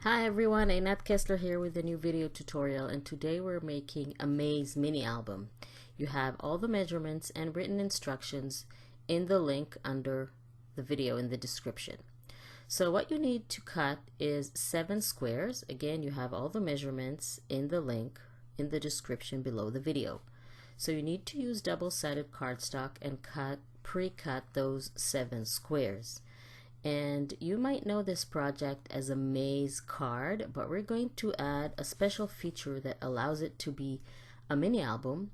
Hi everyone, Einat Kessler here with a new video tutorial, and today we're making a maze mini album. You have all the measurements and written instructions in the link under the video in the description. So what you need to cut is 7 squares. Again, you have all the measurements in the link in the description below the video. So you need to use double-sided cardstock and pre-cut those 7 squares. And you might know this project as a maze card, but we're going to add a special feature that allows it to be a mini album,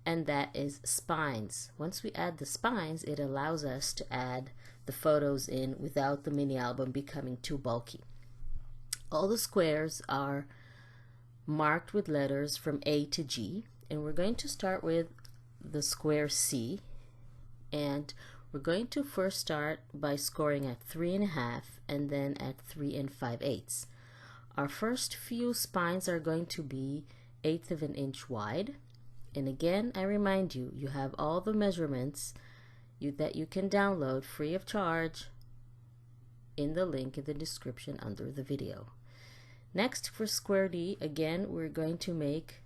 and that is spines. Once we add the spines, it allows us to add the photos in without the mini album becoming too bulky. All the squares are marked with letters from A to G, and we're going to start with the square C, and we're going to first start by scoring at 3.5 and then at 3 5/8. Our first few spines are going to be 1/8 of an inch wide. And again, I remind you, you have all the measurements that you can download free of charge in the link in the description under the video. Next, for square D, again, we're going to make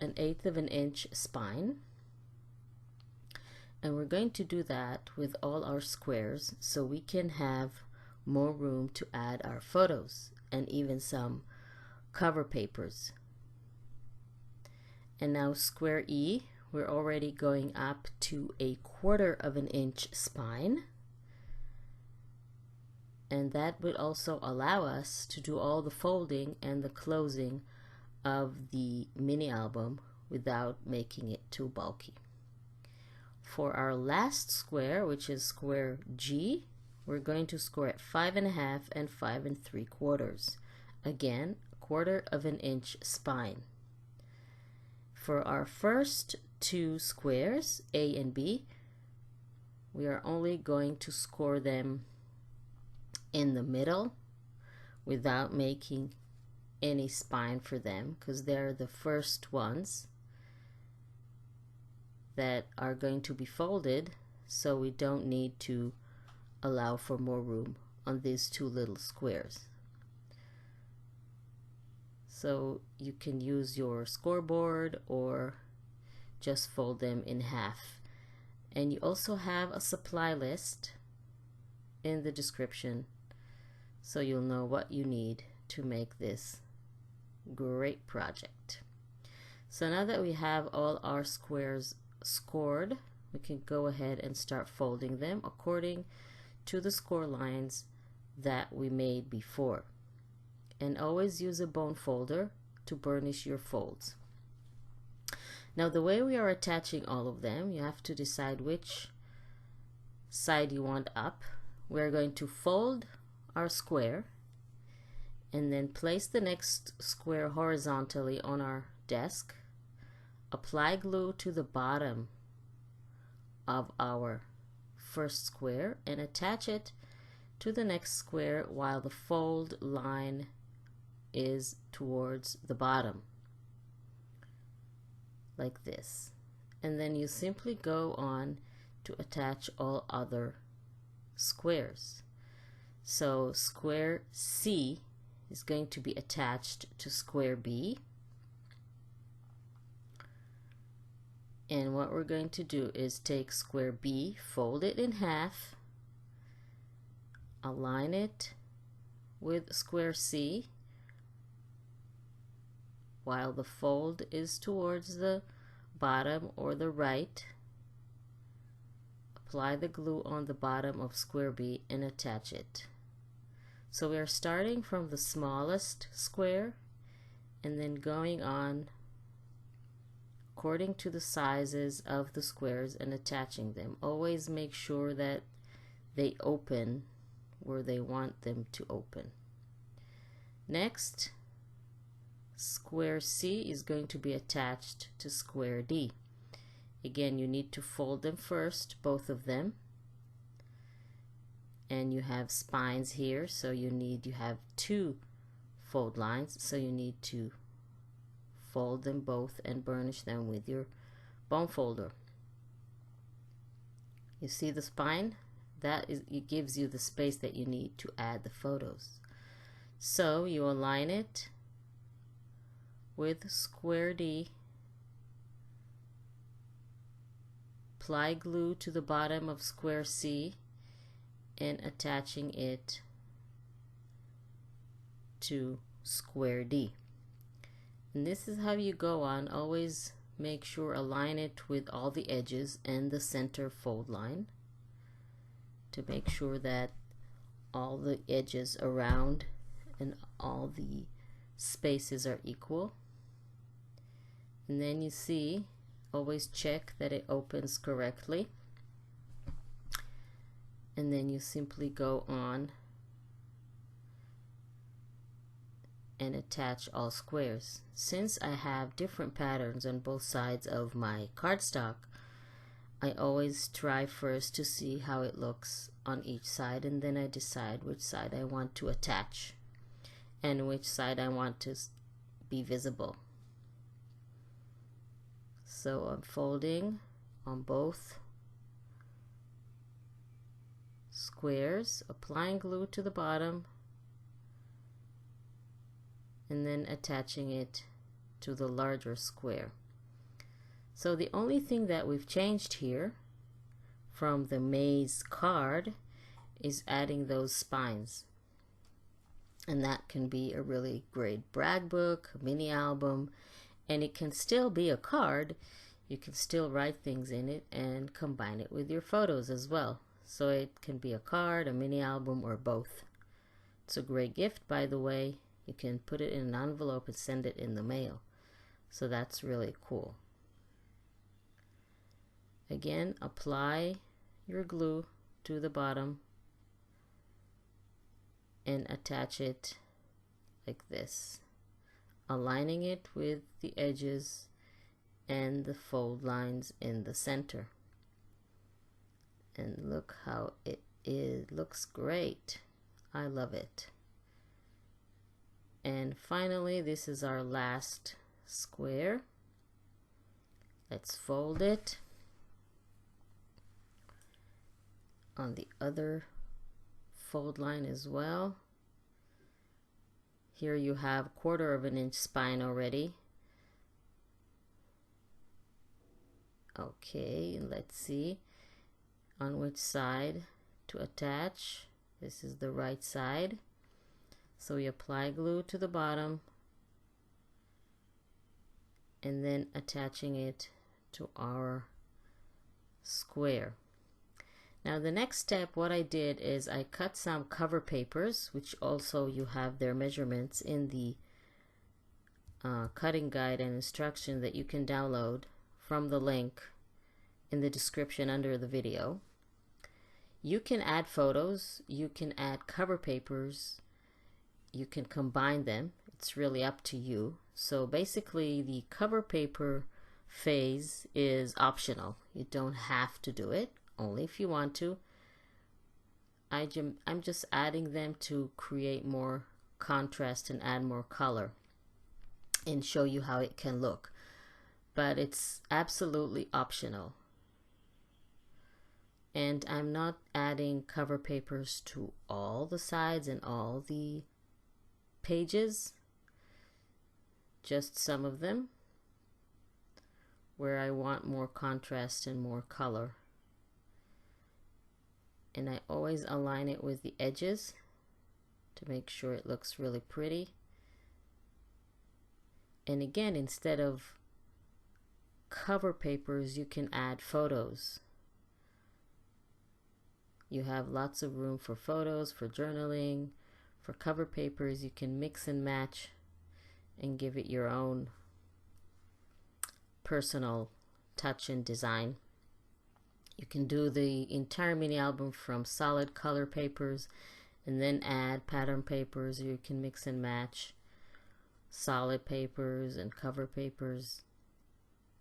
an 1/8 of an inch spine. And we're going to do that with all our squares so we can have more room to add our photos and even some cover papers. And now square E, we're already going up to 1/4 of an inch spine. And that would also allow us to do all the folding and the closing of the mini album without making it too bulky. For our last square, which is square G, we're going to score at 5.5 and 5 3/4. Again, 1/4 of an inch spine. For our first two squares, A and B, we are only going to score them in the middle without making any spine for them, because they're the first ones that are going to be folded, so we don't need to allow for more room on these two little squares. So you can use your scoreboard or just fold them in half. And you also have a supply list in the description, so you'll know what you need to make this great project. So now that we have all our squares scored, we can go ahead and start folding them according to the score lines that we made before. And always use a bone folder to burnish your folds. Now, the way we are attaching all of them, you have to decide which side you want up. We're going to fold our square and then place the next square horizontally on our desk. Apply glue to the bottom of our first square and attach it to the next square while the fold line is towards the bottom, like this. And then you simply go on to attach all other squares. So square C is going to be attached to square B. And what we're going to do is take square B, fold it in half, align it with square C while the fold is towards the bottom or the right. Apply the glue on the bottom of square B and attach it. So we are starting from the smallest square and then going on according to the sizes of the squares and attaching them. Always make sure that they open where they want them to open. Next, square C is going to be attached to square D. Again, you need to fold them first, both of them. And you have spines here, so you have 2 fold lines, so you need to fold them both and burnish them with your bone folder. You see the spine? It gives you the space that you need to add the photos. So you align it with square D, apply glue to the bottom of square C, and attaching it to square D. And this is how you go on. Always make sure align it with all the edges and the center fold line to make sure that all the edges around and all the spaces are equal. And then you see, always check that it opens correctly, and then you simply go on and attach all squares. Since I have different patterns on both sides of my cardstock, I always try first to see how it looks on each side, and then I decide which side I want to attach and which side I want to be visible. So I'm folding on both squares, applying glue to the bottom, and then attaching it to the larger square. So the only thing that we've changed here from the maze card is adding those spines. And that can be a really great brag book, a mini album, and it can still be a card. You can still write things in it and combine it with your photos as well. So it can be a card, a mini album, or both. It's a great gift, by the way. You can put it in an envelope and send it in the mail. So that's really cool. Again, apply your glue to the bottom and attach it like this, aligning it with the edges and the fold lines in the center. And look how it looks great. I love it. And finally, this is our last square. Let's fold it on the other fold line as well. Here you have 1/4 of an inch spine already. Okay, and let's see on which side to attach. This is the right side. So we apply glue to the bottom and then attaching it to our square. Now the next step, what I did is I cut some cover papers, which also you have their measurements in the cutting guide and instruction that you can download from the link in the description under the video. You can add photos, you can add cover papers, you can combine them. It's really up to you. So basically the cover paper phase is optional. You don't have to do it, only if you want to. I'm just adding them to create more contrast and add more color and show you how it can look. But it's absolutely optional. And I'm not adding cover papers to all the sides and all the pages, just some of them where I want more contrast and more color. And I always align it with the edges to make sure it looks really pretty. And again, instead of cover papers, you can add photos. You have lots of room for photos, for journaling, for cover papers. You can mix and match and give it your own personal touch and design. You can do the entire mini album from solid color papers and then add pattern papers. You can mix and match solid papers and cover papers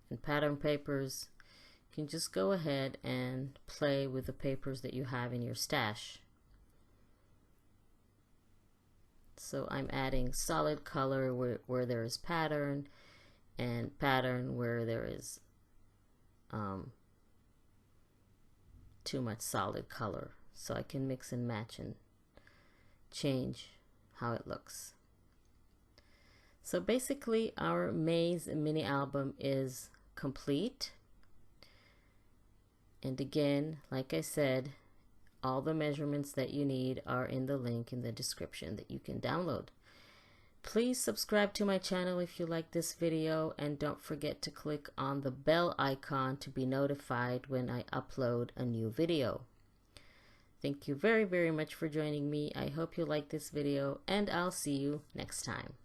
and pattern papers. You can just go ahead and play with the papers that you have in your stash. So I'm adding solid color where there is pattern, and pattern where there is too much solid color. So I can mix and match and change how it looks. So basically our maze mini album is complete. And again, like I said, all the measurements that you need are in the link in the description that you can download. Please subscribe to my channel if you like this video, and don't forget to click on the bell icon to be notified when I upload a new video. Thank you very, very much for joining me. I hope you like this video, and I'll see you next time.